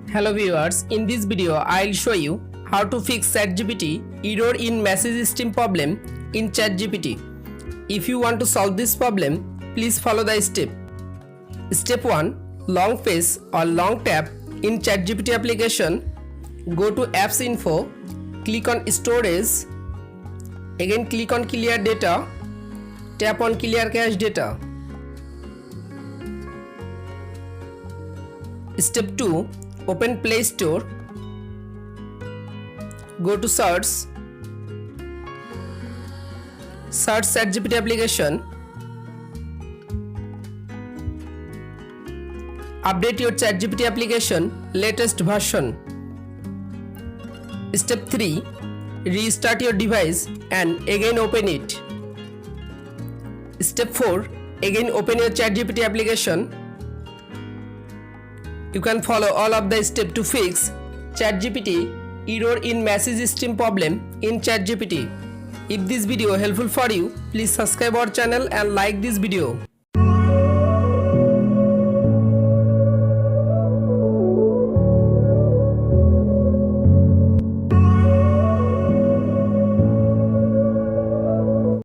Hello viewers, in this video I'll show you how to fix ChatGPT error in message stream problem in ChatGPT. If you want to solve this problem, please follow the step. Step 1. Long press or long tap in ChatGPT application. Go to Apps Info, click on Storage, again click on Clear Data, tap on Clear Cache Data. Step 2. Open Play Store, go to search ChatGPT application, update your ChatGPT application latest version. Step 3. Restart your device and again open it. Step 4. Again open your ChatGPT application. You can follow all of the steps to fix ChatGPT error in message stream problem in ChatGPT. If this video helpful for you, please subscribe our channel and like this video.